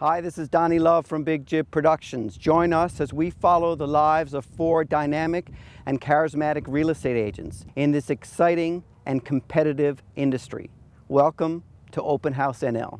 Hi, this is Donny Love from Big Jib Productions. Join us as we follow the lives of 4 dynamic and charismatic real estate agents in this exciting and competitive industry. Welcome to Open House NL.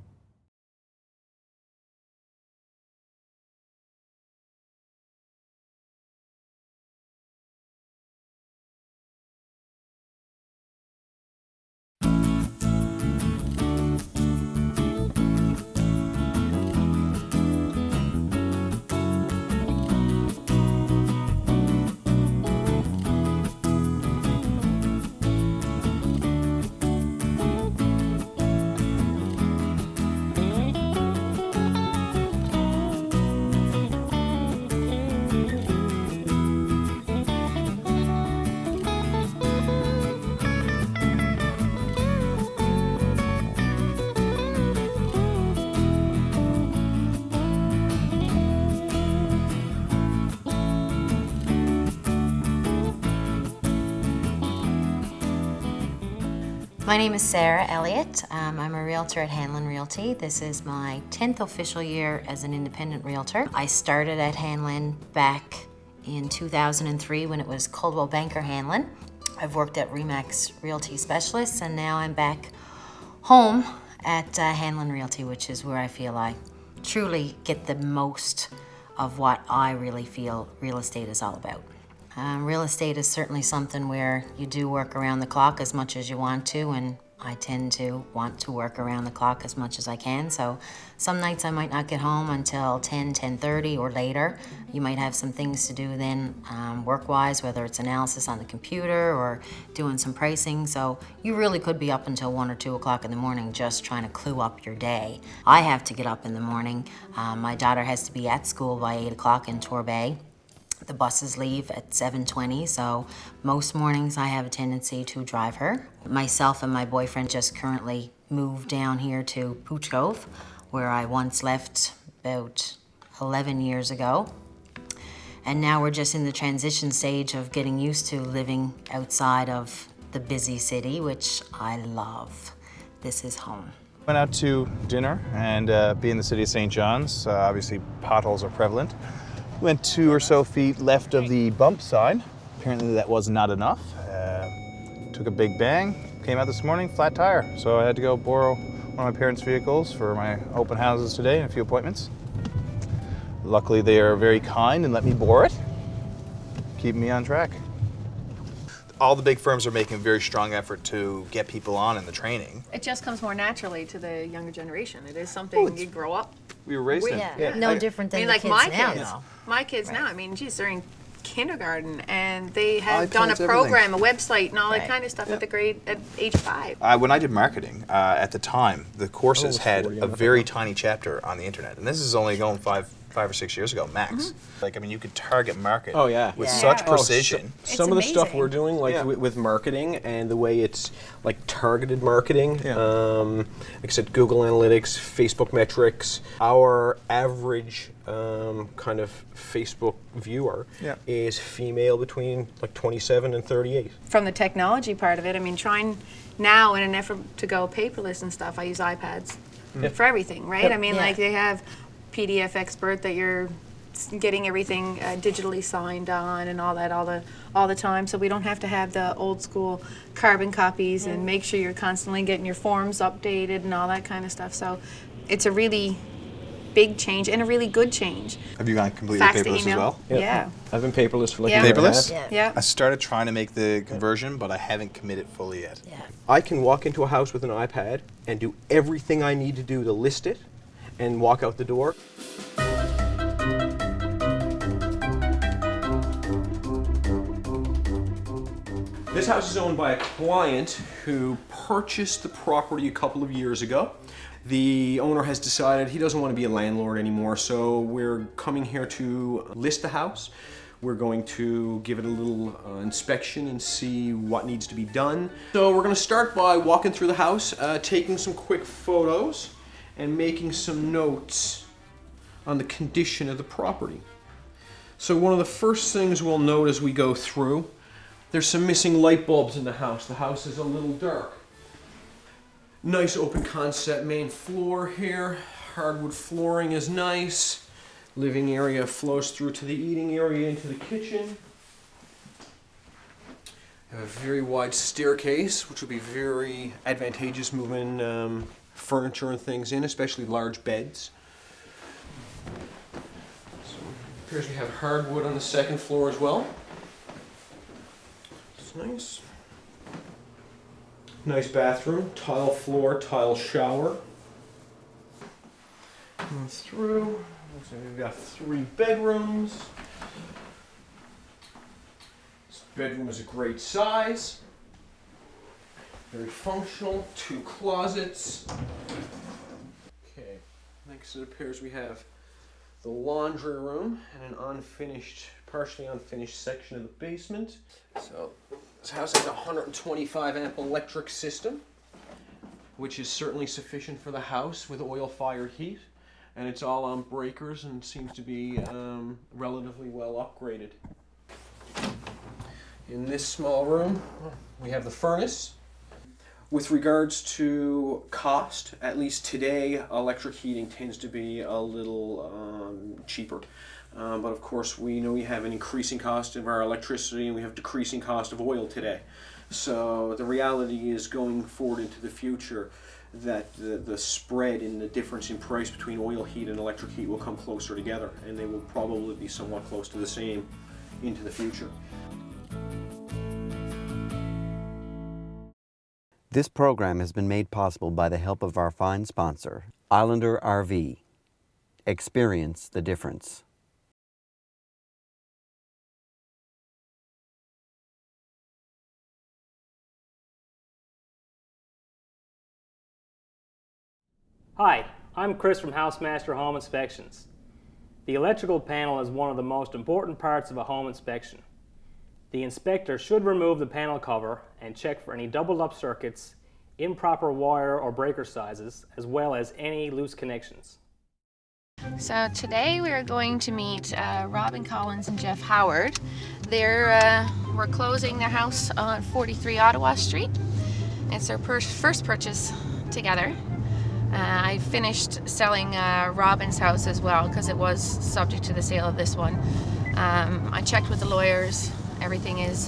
My name is Sarah Elliott. I'm a realtor at Hanlon Realty. This is my 10th official year as an independent realtor. I started at Hanlon back in 2003 when it was Coldwell Banker Hanlon. I've worked at Remax Realty Specialists, and now I'm back home at Hanlon Realty, which is where I feel I truly get the most of what I really feel real estate is all about. Real estate is certainly something where you do work around the clock as much as you want to, and I tend to want to work around the clock as much as I can. So some nights I might not get home until 10:30 or later. You might have some things to do then work-wise, whether it's analysis on the computer or doing some pricing. So you really could be up until 1 or 2 o'clock in the morning just trying to clue up your day. I have to get up in the morning. My daughter has to be at school by 8 o'clock in Torbay. The buses leave at 7:20, so most mornings I have a tendency to drive her. Myself and my boyfriend just currently moved down here to Pooch Cove, where I once left about 11 years ago. And now we're just in the transition stage of getting used to living outside of the busy city, which I love. This is home. Went out to dinner and being the city of St. John's, obviously potholes are prevalent. Went 2 or so feet left of the bump side. Apparently that was not enough. Took a big bang, came out this morning, flat tire. So I had to go borrow one of my parents' vehicles for my open houses today and a few appointments. Luckily they are very kind and let me borrow it, keeping me on track. All the big firms are making a very strong effort to get people on in the training. It just comes more naturally to the younger generation. It is something you grow up. We were raised in. Yeah, no different than the like kids my now. kids. though. My kids now, I mean, geez, they're in kindergarten and they have iPads, done a everything. program, a website, and all that Right. kind of stuff at age 5. When I did marketing, at the time, the courses had 40, a very tiny chapter on the internet. And this is only going five or 6 years ago, max. Like, I mean, you could target market with such Yeah. precision. Some of the stuff amazing. we're doing, like with marketing and the way it's like targeted marketing, like I said, Google Analytics, Facebook metrics. Our average kind of Facebook viewer is female between like 27 and 38. From the technology part of it, I mean, trying now in an effort to go paperless and stuff, I use iPads for everything, right? I mean, like they have PDF expert that you're getting everything digitally signed on and all that all the time, so we don't have to have the old school carbon copies and make sure you're constantly getting your forms updated and all that kind of stuff. So it's a really big change and a really good change. Have you gone completely Fax to paperless as email. well? Yeah. I've been paperless for like Yeah. a year and a Paperless? half. Yeah. I started trying to make the conversion, but I haven't committed fully yet. Yeah. I can walk into a house with an iPad and do everything I need to do to list it and walk out the door. This house is owned by a client who purchased the property a couple of years ago. The owner has decided he doesn't want to be a landlord anymore, so we're coming here to list the house. We're going to give it a little inspection and see what needs to be done. So we're going to start by walking through the house, taking some quick photos, and making some notes on the condition of the property. So one of the first things we'll note as we go through, there's some missing light bulbs in the house. The house is a little dark. Nice open concept main floor here, Hardwood flooring is nice. Living area flows through to the eating area into the kitchen. Have a very wide staircase, which will be very advantageous moving furniture and things in, especially large beds. So it appears we have hardwood on the second floor as well. It's nice. Nice bathroom, tile floor, tile shower. Going through, so we've got 3 bedrooms. This bedroom is a great size. Very functional, 2 closets. Okay, next it appears we have the laundry room and an unfinished, partially unfinished section of the basement. So this house has a 125 amp electric system, which is certainly sufficient for the house with oil-fired heat. And it's all on breakers and seems to be relatively well upgraded. In this small room, we have the furnace. With regards to cost, at least today, electric heating tends to be a little cheaper. But of course, we know we have an increasing cost of our electricity and we have decreasing cost of oil today. So the reality is going forward into the future that the spread in the difference in price between oil heat and electric heat will come closer together, and they will probably be somewhat close to the same into the future. This program has been made possible by the help of our fine sponsor, Islander RV. Experience the difference. Hi, I'm Chris from Housemaster Home Inspections. The electrical panel is one of the most important parts of a home inspection. The inspector should remove the panel cover and check for any doubled up circuits, improper wire or breaker sizes, as well as any loose connections. So today we are going to meet Robin Collins and Jeff Howard. We're closing their house on 43 Ottawa Street. It's their first purchase together. I finished selling Robin's house as well because it was subject to the sale of this one. I checked with the lawyers. Everything is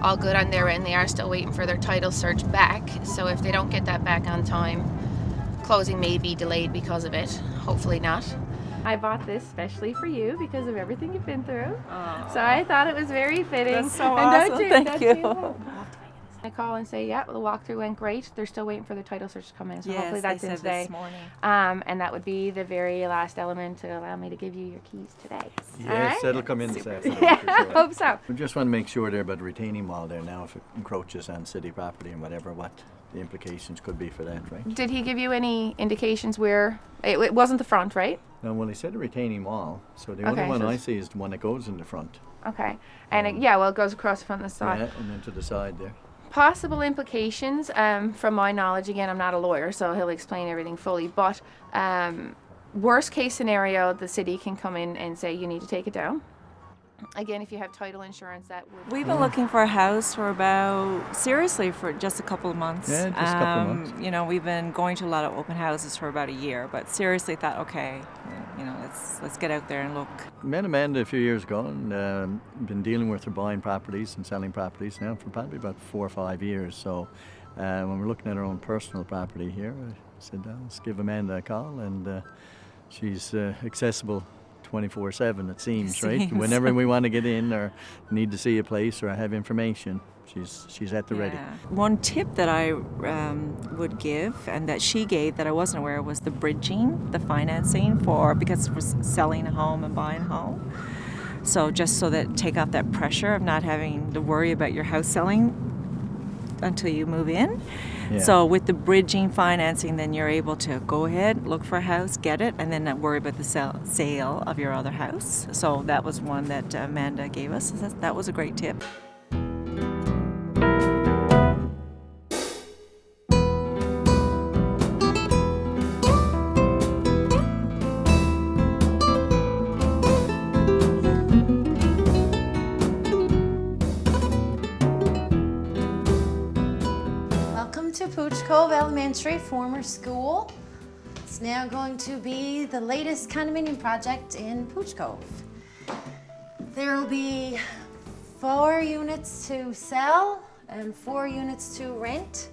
all good on their end. They are still waiting for their title search back. So if they don't get that back on time, closing may be delayed because of it. Hopefully not. I bought this especially for you because of everything you've been through. Aww. So I thought it was very fitting. That's so and awesome. Thank you. I call and say, yeah, well, the walkthrough went great. They're still waiting for their title search to come in, so Yes, hopefully that's they in said today. this morning. And that would be the very last element to allow me to give you your keys today. Yes, All right? that'll come in this afternoon. Yeah, for I sure. hope so. We just want to make sure there about the retaining wall there now, if it encroaches on city property and whatever, what the implications could be for that, right? Did he give you any indications where it wasn't the front, right? No, well, he said a retaining wall, so the Okay, only one so I see is the one that goes in the front. Okay. And it goes across from the side. Yeah, and then to the side there. Possible implications, from my knowledge, again, I'm not a lawyer, so he'll explain everything fully, but worst case scenario, the city can come in and say you need to take it down. Again, if you have title insurance, that would... We've been looking for a house for for just a couple of months. Yeah, just a couple of months. You know, we've been going to a lot of open houses for about a year, but seriously thought, okay, you know, let's get out there and look. Met Amanda a few years ago and been dealing with her buying properties and selling properties now for probably about 4 or 5 years. So when we're looking at our own personal property here, I said, let's give Amanda a call, and she's accessible 24/7, it seems, right? Whenever we want to get in or need to see a place or have information, she's at the ready. One tip that I would give, and that she gave that I wasn't aware of, was the bridging, the financing because we're selling a home and buying a home. So just so that take off that pressure of not having to worry about your house selling until you move in. Yeah. So with the bridging financing, then you're able to go ahead, look for a house, get it, and then not worry about the sale of your other house. So that was one that Amanda gave us. That was a great tip. Welcome to Pooch Cove Elementary, former school. is now going to be the latest condominium project in Pooch Cove. There will be 4 units to sell and 4 units to rent.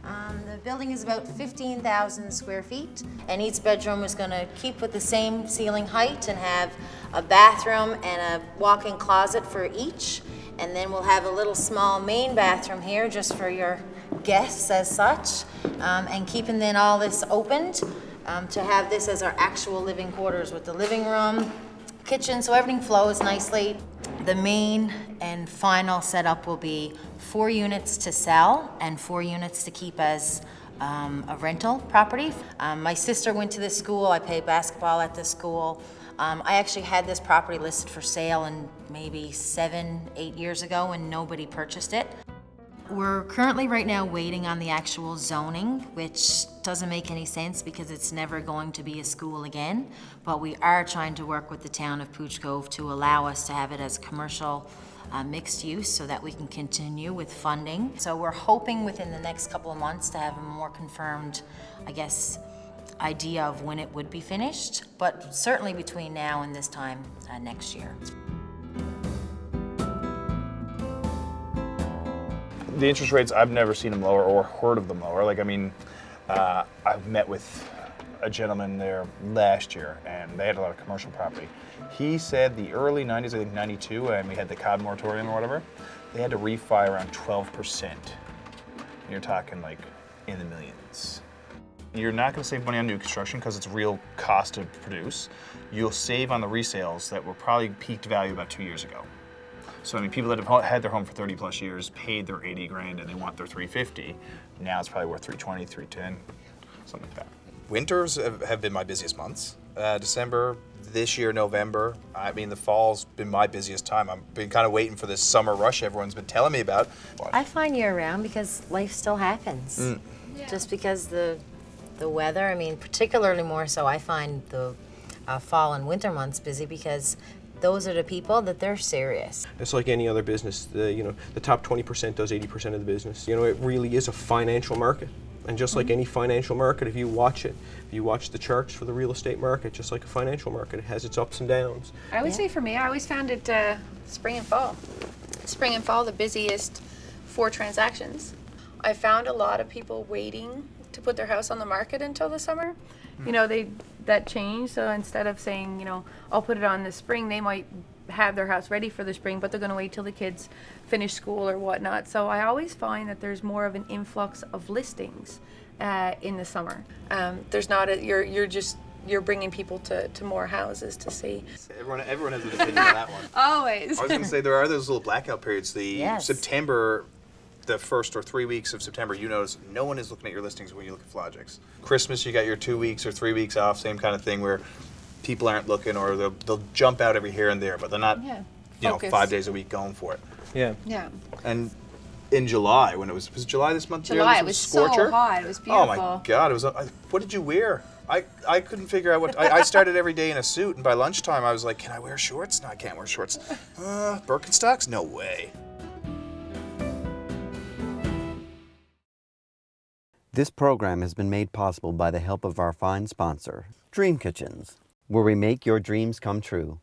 The building is about 15,000 square feet, and each bedroom is going to keep with the same ceiling height and have a bathroom and a walk-in closet for each. And then we'll have a little small main bathroom here just for your guests as such, and keeping then all this opened to have this as our actual living quarters with the living room, kitchen, so everything flows nicely. The main and final setup will be 4 units to sell and 4 units to keep as a rental property. My sister went to this school. I played basketball at this school. I actually had this property listed for sale in maybe 7-8 years ago and nobody purchased it. We're currently right now waiting on the actual zoning, which doesn't make any sense because it's never going to be a school again. But we are trying to work with the town of Pooch Cove to allow us to have it as commercial mixed use so that we can continue with funding. So we're hoping within the next couple of months to have a more confirmed, I guess, idea of when it would be finished, but certainly between now and this time next year. The interest rates, I've never seen them lower or heard of them lower. Like, I mean, I've met with a gentleman there last year, and they had a lot of commercial property. He said the early 90s, I think 92, and we had the COD moratorium or whatever, they had to refi around 12%. You're talking like in the millions. You're not going to save money on new construction because it's real cost to produce. You'll save on the resales that were probably peaked value about 2 years ago. So I mean, people that have had their home for 30 plus years, paid their 80 grand and they want their 350. Now it's probably worth 320, 310, something like that. Winters have been my busiest months. December, this year, November. I mean, the fall's been my busiest time. I've been kind of waiting for this summer rush everyone's been telling me about. I find year round because life still happens. Yeah. Just because the weather, I mean, particularly more so, I find the fall and winter months busy because those are the people that they're serious. It's like any other business. The top 20% does 80% of the business. It really is a financial market. And just like any financial market, if you watch it, if you watch the charts for the real estate market, just like a financial market, it has its ups and downs. I would say for me, I always found it spring and fall. Spring and fall, the busiest for transactions. I found a lot of people waiting to put their house on the market until the summer. That changed. So instead of saying, I'll put it on this spring, they might have their house ready for the spring, but they're going to wait till the kids finish school or whatnot. So I always find that there's more of an influx of listings in the summer. There's not you're bringing people to more houses to see. Everyone has an opinion on that one. Always. I was going to say, there are those little blackout periods. Yes. September, the first or 3 weeks of September, you notice no one is looking at your listings when you look at Flojix. Christmas, you got your 2 weeks or 3 weeks off, same kind of thing where people aren't looking, or they'll jump out every here and there, but they're not, Focus. 5 days a week going for it. Yeah. Yeah. And in July, when was it July this month? July, it was Scorcher? so hot. It was beautiful. Oh my God, it was. What did you wear? I couldn't figure out what. I started every day in a suit, and by lunchtime I was like, can I wear shorts? No, I can't wear shorts. Birkenstocks? No way. This program has been made possible by the help of our fine sponsor, Dream Kitchens, where we make your dreams come true.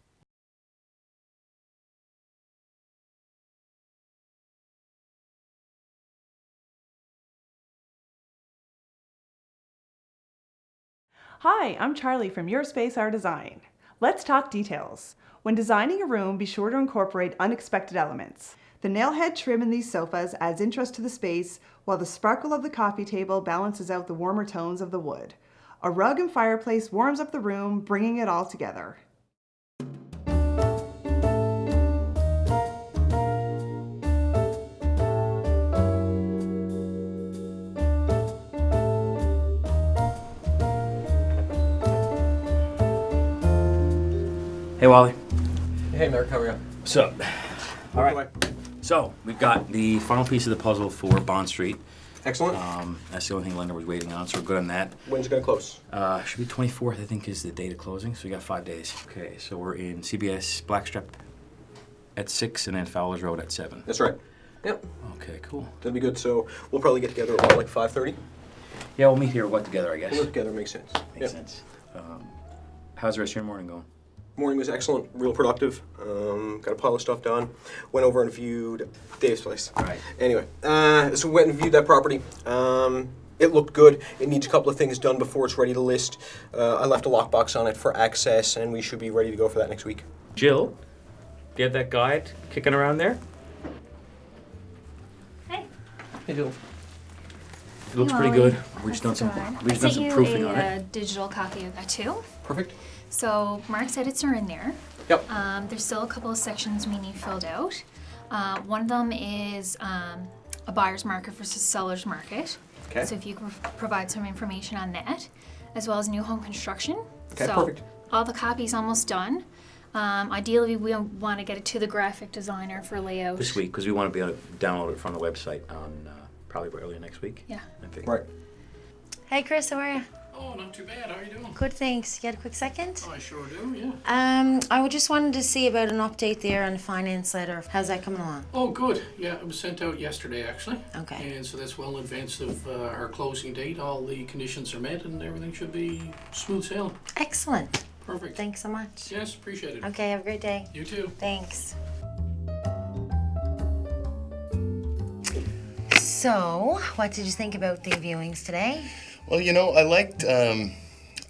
Hi, I'm Charlie from Your Space Our Design. Let's talk details. When designing a room, be sure to incorporate unexpected elements. The nailhead trim in these sofas adds interest to the space, while the sparkle of the coffee table balances out the warmer tones of the wood. A rug and fireplace warms up the room, bringing it all together. Hey, Wally. Hey, Mark, how are you? So, all right. So, we've got the final piece of the puzzle for Bond Street. Excellent. That's the only thing Linda was waiting on, so we're good on that. When's it going to close? Should be 24th, I think, is the date of closing, so we got 5 days. Okay, so we're in CBS Blackstrap at 6 and then Fowler's Road at 7. That's right. Yep. Okay, cool. That'll be good. So we'll probably get together about like 5:30. Yeah, we'll meet here, work together, I guess. We'll live together, makes sense. Makes sense. How's the rest of your morning going? Morning was excellent, real productive. Got a pile of stuff done. Went over and viewed Dave's place. Right. Anyway, so we went and viewed that property. It looked good. It needs a couple of things done before it's ready to list. I left a lockbox on it for access, and we should be ready to go for that next week. Jill, do you have that guide kicking around there? Hey. Hey, Jill. It looks pretty good. We've just done some proofing on a it. digital copy of that too. Perfect. So Mark's edits are in there. Yep. There's still a couple of sections we need filled out. One of them is a buyer's market versus seller's market. Okay. So if you can provide some information on that, as well as new home construction. Okay, so perfect. All the copies almost done. Ideally, we want to get it to the graphic designer for layout. This week, because we want to be able to download it from the website on probably earlier next week. Yeah. I think. Right. Hey Chris, how are you? Oh, not too bad. How are you doing? Good, thanks. You got a quick second? I sure do, yeah. I just wanted to see about an update there on the finance letter. How's that coming along? Oh, good. Yeah, it was sent out yesterday, actually. Okay. And so that's well in advance of our closing date. All the conditions are met and everything should be smooth sailing. Excellent. Perfect. Thanks so much. Yes, appreciate it. Okay, have a great day. You too. Thanks. So, what did you think about the viewings today? Well, you know, I liked a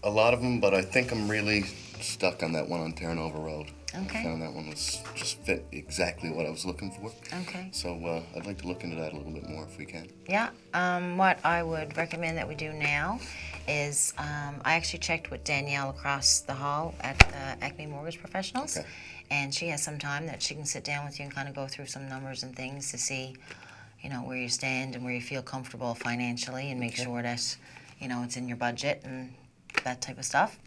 lot of them, but I think I'm really stuck on that one on Terranova Road. Okay. I found that one was just fit exactly what I was looking for. Okay. So I'd like to look into that a little bit more if we can. Yeah, what I would recommend that we do now is I actually checked with Danielle across the hall at Acme Mortgage Professionals. Okay. And she has some time that she can sit down with you and kind of go through some numbers and things to see, you know, where you stand and where you feel comfortable financially and make sure that, you know, it's in your budget and that type of stuff.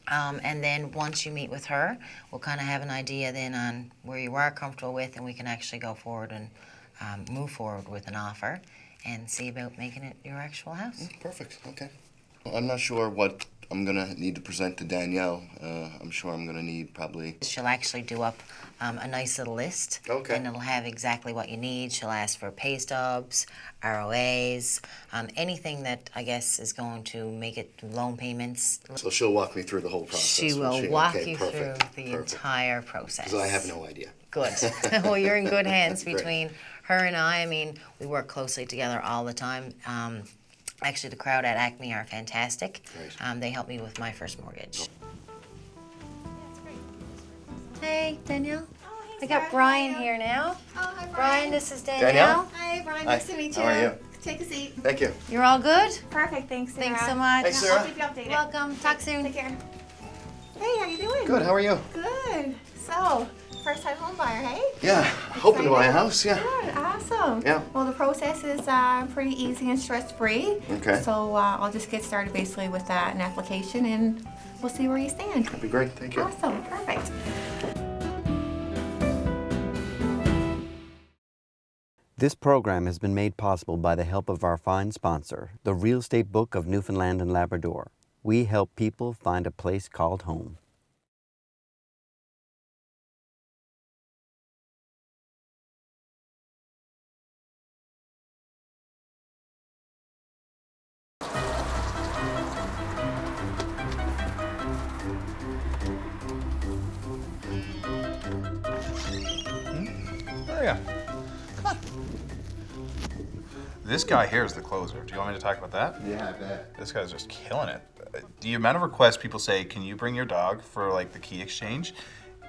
And then once you meet with her, we'll kind of have an idea then on where you are comfortable with, and we can actually go forward and move forward with an offer and see about making it your actual house. Perfect, okay. I'm not sure what I'm gonna need to present to Danielle. I'm sure I'm gonna need probably... She'll actually do up a nice little list. Okay. And it'll have exactly what you need. She'll ask for pay stubs, ROAs, anything that I guess is going to make it loan payments. So she'll walk me through the whole process. She will walk you perfect, through the entire process. Because I have no idea. Good. Well, you're in good hands Great. between her and I. I mean, we work closely together all the time. Actually, the crowd at Acme are fantastic. Great. They helped me with my first mortgage. Hey, Danielle. I got Brian here now. Oh, hi, Brian, this is Danielle. Hi, Brian. Hi. Nice to meet you. How are you? Take a seat. Thank you. You're all good? Perfect. Thanks, Sarah. Thanks so much. Thanks, Sarah. I'll keep you updated. Welcome. Talk soon. Take care. Hey, how you doing? Good, how are you? Good. So, first time home buyer, hey? Yeah, hoping to buy a house, yeah. Good. Awesome. Yeah. Well, the process is pretty easy and stress-free. Okay. So, I'll just get started basically with an application, and we'll see where you stand. That'd be great, thank you. Awesome. Perfect. This program has been made possible by the help of our fine sponsor, the Real Estate Book of Newfoundland and Labrador. We help people find a place called home. There you go. Come on. This guy here is the closer. Do you want me to talk about that? Yeah, I bet. This guy's just killing it. The amount of requests people say, can you bring your dog for like the key exchange?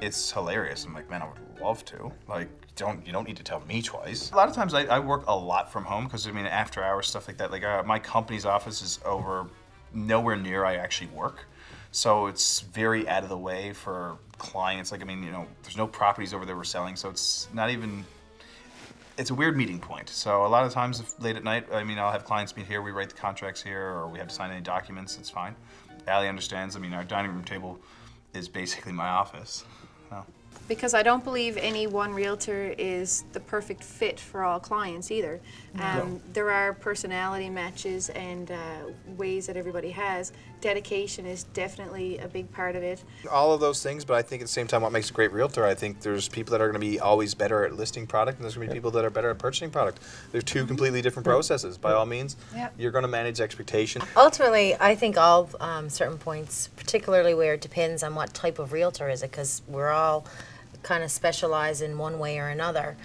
It's hilarious. I'm like, man, I would love to. Like, you don't need to tell me twice. A lot of times I work a lot from home because I mean, after hours, stuff like that. Like my company's office is over nowhere near I actually work. So it's very out of the way for clients. Like, I mean, you know, there's no properties over there we're selling, so it's not even, it's a weird meeting point. So a lot of times late at night, I mean, I'll have clients meet here, we write the contracts here, or we have to sign any documents, it's fine. Allie understands, I mean, our dining room table is basically my office. So. Because I don't believe any one realtor is the perfect fit for all clients either. There are personality matches and ways that everybody has. dedication is definitely a big part of it. All of those things, but I think at the same time what makes a great realtor, I think there's people that are going to be always better at listing product, and there's going to be people that are better at purchasing product. They're two completely different processes. By all means, you're going to manage expectation. Ultimately, I think all certain points, particularly where it depends on what type of realtor is it, because we're all kind of specialize in one way or another.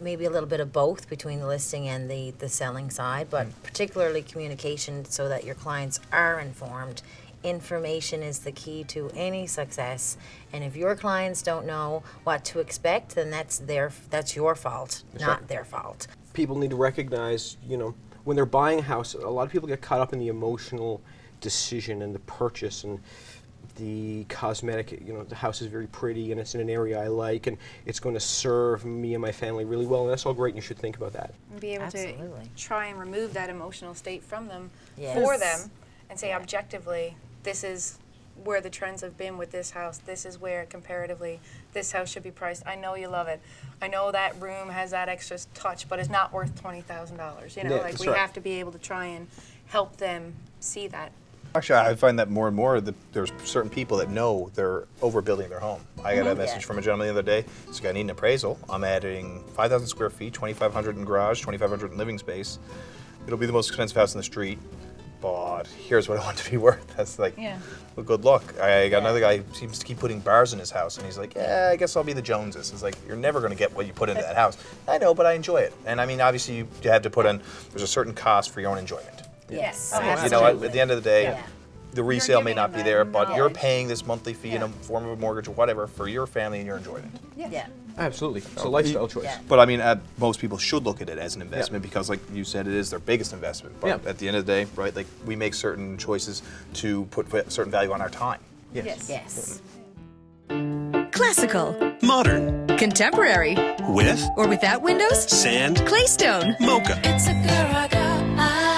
Maybe a little bit of both between the listing and the selling side, but particularly communication so that your clients are informed. Information is the key to any success, and if your clients don't know what to expect, then that's your fault, not their fault. People need to recognize, when they're buying a house, a lot of people get caught up in the emotional decision and the purchase and the cosmetic, the house is very pretty and it's in an area I like and it's going to serve me and my family really well, and that's all great and you should think about that. And be able to try and remove that emotional state from them, Yes. for them, and say objectively, this is where the trends have been with this house, this is where comparatively this house should be priced. I know you love it. I know that room has that extra touch, but it's not worth $20,000. We have to be able to try and help them see that. Actually, I find that more and more that there's certain people that know they're overbuilding their home. I got a message from a gentleman the other day. This guy, I need an appraisal. I'm adding 5,000 square feet, 2,500 in garage, 2,500 in living space. It'll be the most expensive house in the street, but here's what I want it to be worth. That's like, well, good luck. I got another guy who seems to keep putting bars in his house, and he's like, yeah, I guess I'll be the Joneses. It's like, you're never going to get what you put into that house. I know, but I enjoy it. And I mean, obviously, you have to put in, there's a certain cost for your own enjoyment. Yes. At the end of the day, the resale may not be there, but you're paying this monthly fee in a form of a mortgage or whatever for your family and your enjoyment. Yeah. Absolutely. It's a lifestyle choice. But I mean, most people should look at it as an investment because, like you said, it is their biggest investment. But at the end of the day, right, like we make certain choices to put certain value on our time. Yes. Classical. Modern. Contemporary. With or without windows. Sand. Claystone. Mocha. It's a girl I got.